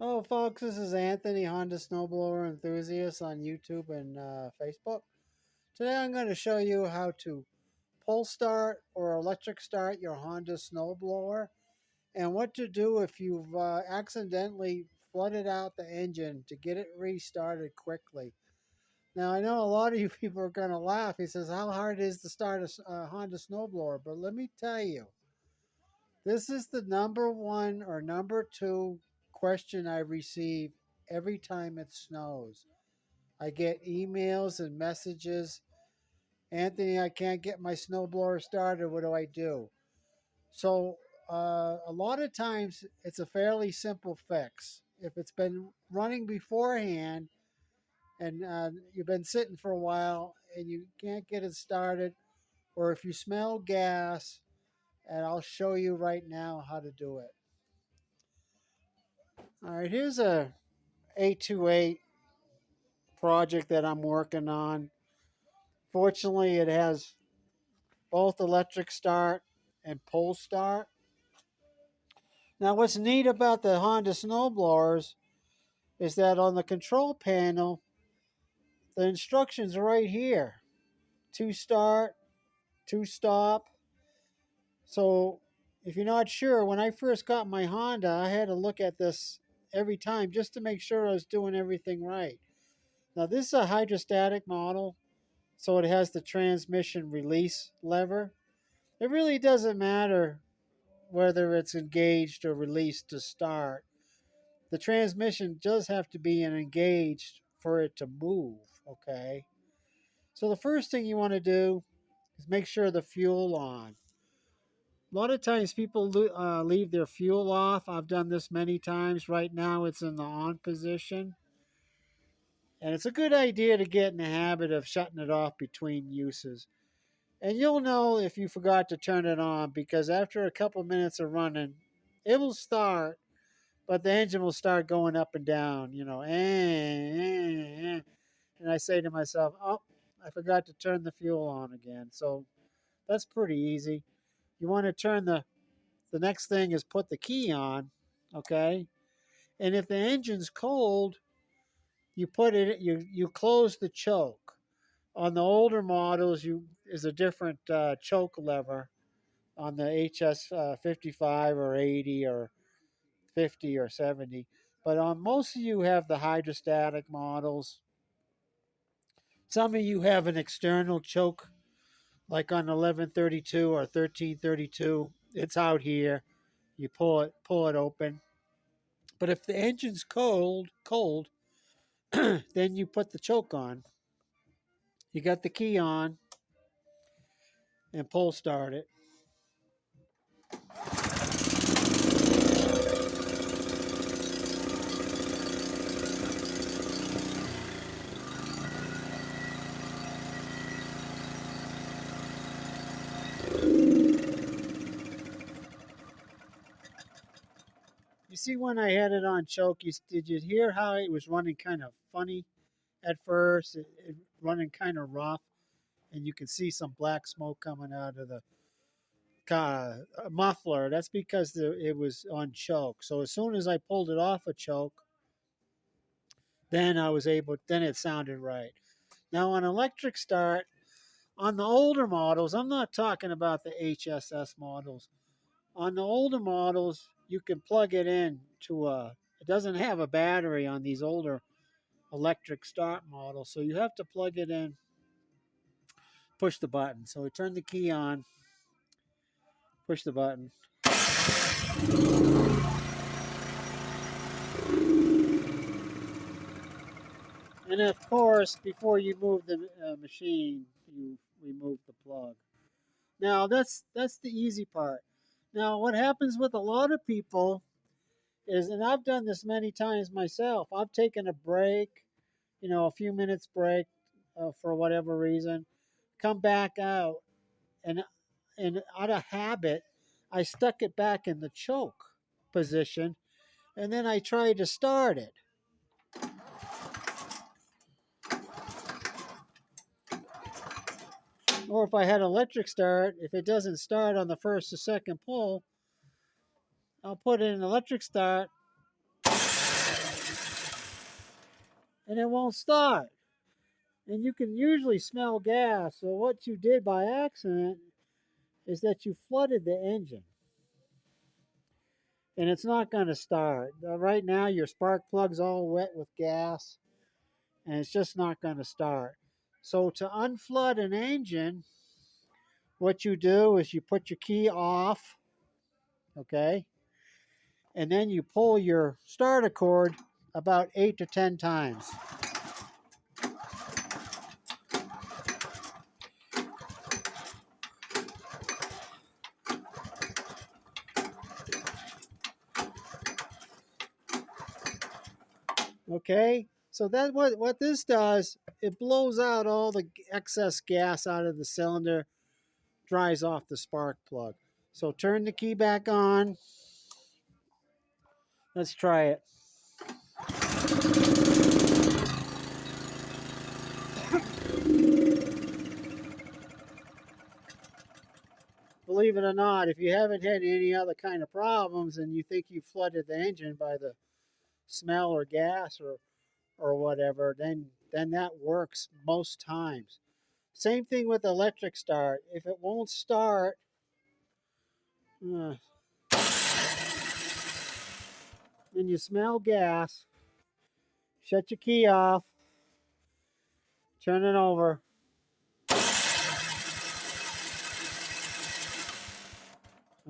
Hello, folks. This is Anthony, Honda Snowblower Enthusiast on YouTube and Facebook. Today I'm going to show you how to pull start or electric start your Honda Snowblower and what to do if you've accidentally flooded out the engine to get it restarted quickly. Now, I know a lot of you people are going to laugh. He says, how hard is to start a Honda Snowblower? But let me tell you, this is the number one or number two question I receive every time it snows. I get emails and messages. Anthony, I can't get my snowblower started. What do I do? So, a lot of times it's a fairly simple fix. If it's been running beforehand and you've been sitting for a while and you can't get it started, or if you smell gas, and I'll show you right now how to do it. All right, here's a 828 project that I'm working on. Fortunately, it has both electric start and pull start. Now, what's neat about the Honda snowblowers is that on the control panel, the instructions are right here. To start, to stop. So if you're not sure, when I first got my Honda, I had to look at this every time just to make sure I was doing everything right. Now, this is a hydrostatic model, so it has the transmission release lever. It really doesn't matter whether it's engaged or released to start. The transmission does have to be engaged for it to move, okay? So the first thing you want to do is make sure the fuel on. A lot of times people leave their fuel off. I've done this many times. Right now it's in the on position. And it's a good idea to get in the habit of shutting it off between uses. And you'll know if you forgot to turn it on because after a couple minutes of running, it will start, but the engine will start going up and down, And I say to myself, oh, I forgot to turn the fuel on again. So that's pretty easy. You want to turn the next thing is put the key on, okay? And if the engine's cold, you close the choke. On the older models, is a different choke lever on the HS 55 or 80 or 50 or 70. But on most of you have the hydrostatic models. Some of you have an external choke, like on 1132 or 1332. It's out here. You pull it open. But if the engine's cold, then you put the choke on. You got the key on and pull start it. You see when I had it on choke, did you hear how it was running kind of funny at first? It running kind of rough, and you can see some black smoke coming out of the muffler. That's because it was on choke. So as soon as I pulled it off a choke, then then it sounded right. Now on electric start, on the older models, I'm not talking about the HSS models. On the older models, you can plug it in it doesn't have a battery on these older electric start models. So you have to plug it in, push the button. So we turn the key on, push the button. And of course, before you move the machine, you remove the plug. Now that's the easy part. Now what happens with a lot of people is, and I've done this many times myself, I've taken a break, a few minutes break for whatever reason, come back out, and out of habit, I stuck it back in the choke position, and then I tried to start it. Or if I had electric start, if it doesn't start on the first or second pull, I'll put in an electric start, and it won't start. And you can usually smell gas. So what you did by accident is that you flooded the engine, and it's not going to start. Right now, your spark plug's all wet with gas, and it's just not going to start. So to unflood an engine, what you do is you put your key off, okay, and then you pull your starter cord about 8 to 10 times. Okay, so that what this does, it blows out all the excess gas out of the cylinder, dries off the spark plug. So turn the key back on. Let's try it. Believe it or not, if you haven't had any other kind of problems and you think you flooded the engine by the smell or gas or whatever, then that works most times. Same thing with electric start. If it won't start, uh, and you smell gas, shut your key off, turn it over.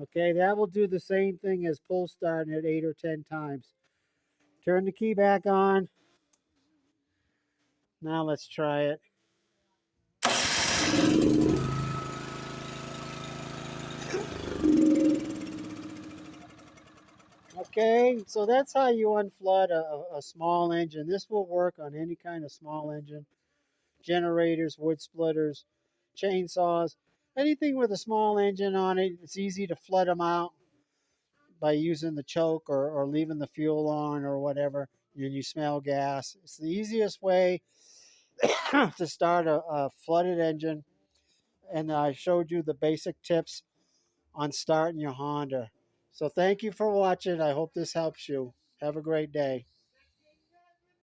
Okay, that will do the same thing as pull starting it 8 or 10 times. Turn the key back on. Now let's try it. Okay, so that's how you unflood a small engine. This will work on any kind of small engine, generators, wood splitters, chainsaws, anything with a small engine on it. It's easy to flood them out by using the choke or leaving the fuel on or whatever. And you smell gas. It's the easiest way to start a flooded engine. And I showed you the basic tips on starting your Honda. So thank you for watching. I hope this helps you. Have a great day.